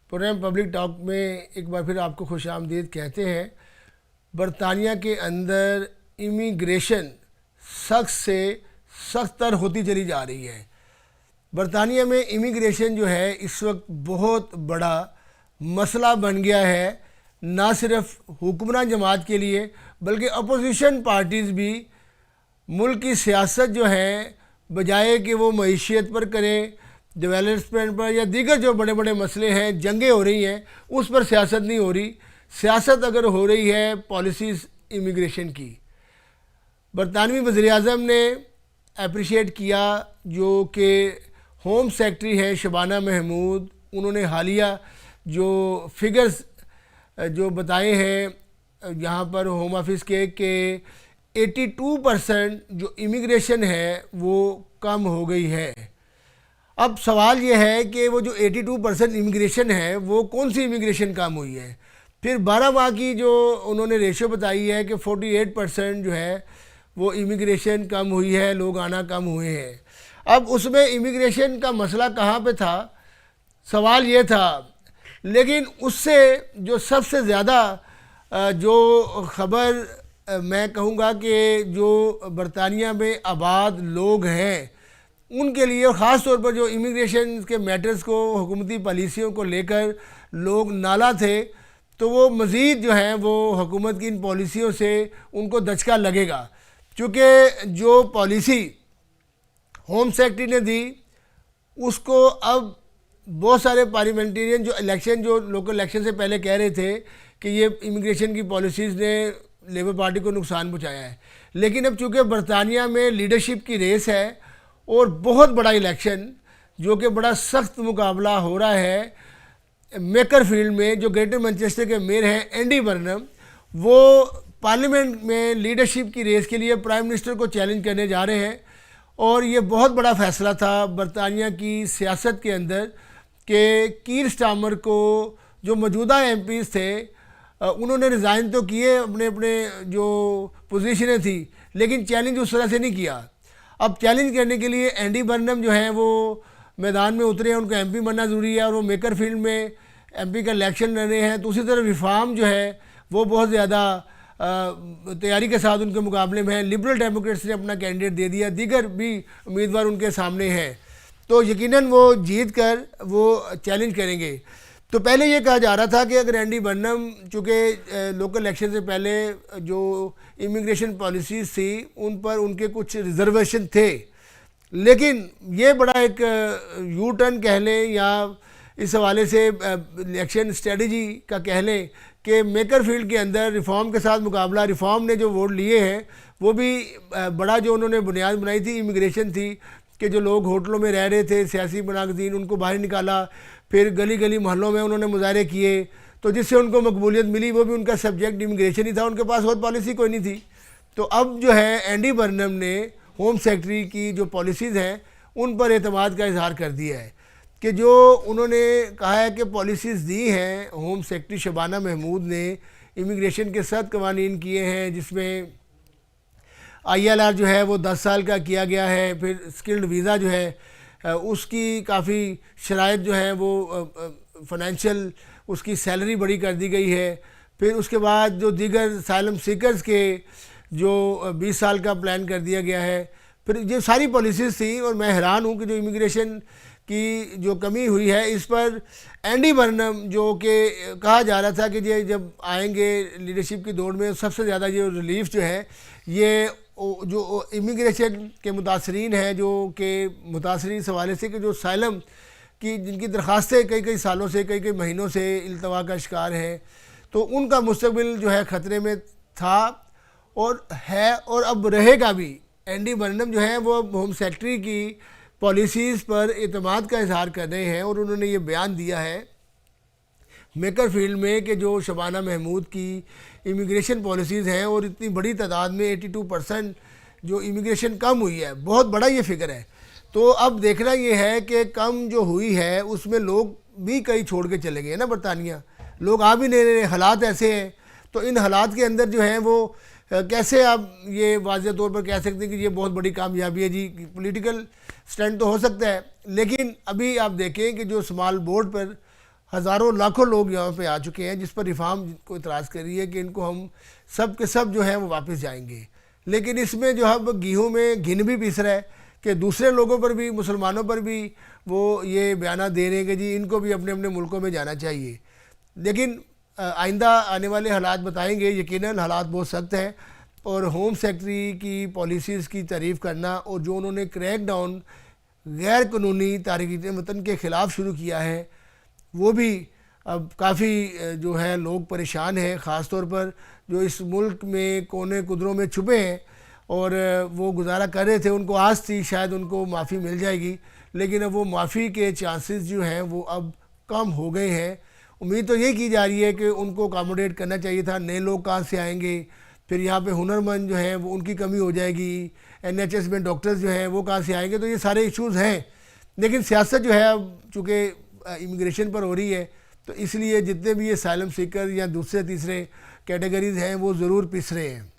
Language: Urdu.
پروگرام پبلک ٹاک میں ایک بار پھر آپ کو خوش آمدید کہتے ہیں۔ برطانیہ کے اندر امیگریشن سخت سے سخت تر ہوتی چلی جا رہی ہے۔ برطانیہ میں امیگریشن جو ہے اس وقت بہت بڑا مسئلہ بن گیا ہے، نہ صرف حکمران جماعت کے لیے بلکہ اپوزیشن پارٹیز بھی ملک کی سیاست جو ہے بجائے کہ وہ معیشت پر کریں، ڈیولپمنٹ پر یا دیگر جو بڑے بڑے مسئلے ہیں، جنگیں ہو رہی ہیں، اس پر سیاست نہیں ہو رہی۔ سیاست اگر ہو رہی ہے پالیسیز امیگریشن کی۔ برطانوی وزیر اعظم نے اپریشیٹ کیا جو کہ ہوم سیکرٹری ہیں شبانہ محمود، انہوں نے حالیہ جو فگرز جو بتائے ہیں یہاں پر ہوم آفس کے کہ 82% جو امیگریشن ہے وہ کم ہو گئی ہے۔ اب سوال یہ ہے کہ وہ جو 82% امیگریشن ہے وہ کون سی امیگریشن کم ہوئی ہے؟ پھر 12 ماہ کی جو انہوں نے ریشو بتائی ہے کہ 48% جو ہے وہ امیگریشن کم ہوئی ہے، لوگ آنا کم ہوئے ہیں۔ اب اس میں امیگریشن کا مسئلہ کہاں پہ تھا؟ سوال یہ تھا، لیکن اس سے جو سب سے زیادہ جو خبر میں کہوں گا کہ جو برطانیہ میں آباد لوگ ہیں ان کے لیے، خاص طور پر جو امیگریشن کے میٹرز کو، حکومتی پالیسیوں کو لے کر لوگ نالاں تھے، تو وہ مزید جو ہیں وہ حکومت کی ان پالیسیوں سے ان کو دھچکا لگے گا، کیونکہ جو پالیسی ہوم سیکرٹری نے دی اس کو اب بہت سارے پارلیمنٹرین جو لوکل الیکشن سے پہلے کہہ رہے تھے کہ یہ امیگریشن کی پالیسیز نے لیبر پارٹی کو نقصان پہنچایا ہے، لیکن اب چونکہ برطانیہ میں لیڈرشپ کی ریس ہے اور بہت بڑا الیکشن جو کہ بڑا سخت مقابلہ ہو رہا ہے میکر فیلڈ میں، جو گریٹر مانچسٹر کے میئر ہیں اینڈی برنم، وہ پارلیمنٹ میں لیڈرشپ کی ریس کے لیے پرائم منسٹر کو چیلنج کرنے جا رہے ہیں۔ اور یہ بہت بڑا فیصلہ تھا برطانیہ کی سیاست کے اندر کہ کیر سٹارمر کو، جو موجودہ ایم پیز تھے، انہوں نے ریزائن تو کیے، اپنے جو پوزیشنیں تھی، لیکن چیلنج اس طرح سے نہیں کیا۔ اب چیلنج کرنے کے لیے اینڈی برنم جو ہیں وہ میدان میں اترے ہیں، ان کو ایم پی بننا ضروری ہے اور وہ میکر فیلڈ میں ایم پی کا الیکشن لڑ رہے ہیں۔ تو اسی طرح ریفارم جو ہے وہ بہت زیادہ تیاری کے ساتھ ان کے مقابلے میں ہیں۔ لبرل ڈیموکریٹس نے اپنا کینڈیڈیٹ دے دیا، دیگر بھی امیدوار ان کے سامنے ہیں، تو یقیناً وہ جیت کر وہ چیلنج کریں گے۔ تو پہلے یہ کہا جا رہا تھا کہ اگر اینڈی برنم، چونکہ لوکل الیکشن سے پہلے جو امیگریشن پالیسیز تھی ان پر ان کے کچھ ریزرویشن تھے، لیکن یہ بڑا ایک یو ٹرن کہہ لیں یا اس حوالے سے الیکشن اسٹریٹجی کا کہہ لیں کہ میکر فیلڈ کے اندر ریفارم کے ساتھ مقابلہ، ریفارم نے جو ووٹ لیے ہیں وہ بھی بڑا جو انہوں نے بنیاد بنائی تھی امیگریشن تھی کہ جو لوگ ہوٹلوں میں رہ رہے تھے، سیاسی مناقضین، ان کو باہر نکالا، پھر گلی گلی محلوں میں انہوں نے مظاہرے کیے، تو جس سے ان کو مقبولیت ملی، وہ بھی ان کا سبجیکٹ امیگریشن ہی تھا، ان کے پاس اور پالیسی کوئی نہیں تھی۔ تو اب جو ہے اینڈی برنم نے ہوم سیکرٹری کی جو پالیسیز ہیں ان پر اعتماد کا اظہار کر دیا ہے کہ جو انہوں نے کہا ہے کہ پالیسیز دی ہیں ہوم سیکرٹری شبانہ محمود نے، امیگریشن کے 7 قوانین کیے ہیں، جس میں ILR جو ہے وہ 10 سال کا کیا گیا ہے، پھر اسکلڈ ویزا جو ہے اس کی کافی شرائط جو ہیں وہ فائنینشیل، اس کی سیلری بڑی کر دی گئی ہے، پھر اس کے بعد جو دیگر اسائلم سیکرز کے جو 20 سال کا پلان کر دیا گیا ہے۔ پھر یہ ساری پالیسیز تھیں اور میں حیران ہوں کہ جو امیگریشن کی جو کمی ہوئی ہے اس پر اینڈی برنم، جو کہ کہا جا رہا تھا کہ یہ جب آئیں گے لیڈرشپ کی دوڑ میں سب سے زیادہ جو ریلیف جو ہے یہ جو امیگریشن کے متاثرین ہیں، جو کہ متاثرین اس حوالے سے کہ جو اسائلم کی جن کی درخواستیں کئی سالوں سے، کئی مہینوں سے التوا کا شکار ہیں، تو ان کا مستقبل جو ہے خطرے میں تھا اور ہے اور اب رہے گا بھی۔ اینڈی برنم جو ہیں وہ ہوم سیکرٹری کی پالیسیز پر اعتماد کا اظہار کر رہے ہیں اور انہوں نے یہ بیان دیا ہے میکر فیلڈ میں کہ جو شبانہ محمود کی امیگریشن پالیسیز ہیں اور اتنی بڑی تعداد میں 82% جو امیگریشن کم ہوئی ہے، بہت بڑا یہ فگر ہے۔ تو اب دیکھنا یہ ہے کہ کم جو ہوئی ہے اس میں لوگ بھی کئی چھوڑ کے چلے گئے نا، برطانیہ لوگ آ بھی نہیں رہے، حالات ایسے ہیں۔ تو ان حالات کے اندر جو ہیں وہ کیسے آپ یہ واضح طور پر کہہ سکتے ہیں کہ یہ بہت بڑی کامیابی ہے؟ جی پولیٹیکل سٹینڈ تو ہو سکتا ہے، لیکن ابھی آپ دیکھیں کہ جو اسمال بورڈ پر ہزاروں لاکھوں لوگ یہاں پہ آ چکے ہیں، جس پر ریفارم کو اعتراض کر رہی ہے کہ ان کو ہم سب کے سب جو ہیں وہ واپس جائیں گے. لیکن اس میں جو ہے گیہوں میں گھن بھی پیس رہا ہے کہ دوسرے لوگوں پر بھی، مسلمانوں پر بھی وہ یہ بیانات دے رہے ہیں کہ جی ان کو بھی اپنے اپنے ملکوں میں جانا چاہیے. لیکن آئندہ آنے والے حالات بتائیں گے. یقیناً حالات بہت سخت ہیں، اور ہوم سیکٹری کی پالیسیز کی تعریف کرنا اور جو انہوں نے کریک ڈاؤن غیر قانونی تارکین وطن کے خلاف شروع کیا ہے، وہ بھی اب کافی جو ہے لوگ پریشان ہیں، خاص طور پر جو اس ملک میں کونے قدروں میں چھپے ہیں اور وہ گزارا کر رہے تھے. ان کو آس تھی شاید ان کو معافی مل جائے گی، لیکن اب وہ معافی کے چانسز جو ہیں وہ اب کم ہو گئے ہیں. امید تو یہ کی جا رہی ہے کہ ان کو اکاموڈیٹ کرنا چاہیے تھا. نئے لوگ کہاں سے آئیں گے؟ پھر یہاں پہ ہنرمند جو ہیں وہ ان کی کمی ہو جائے گی. NHS میں ڈاکٹرز جو ہیں وہ کہاں سے آئیں گے؟ تو یہ سارے ایشوز ہیں. لیکن سیاست جو ہے اب چونکہ امیگریشن پر ہو رہی ہے، تو اس لیے جتنے بھی یہ اسائلم سیکر یا دوسرے تیسرے کیٹیگریز ہیں وہ ضرور پس رہے ہیں.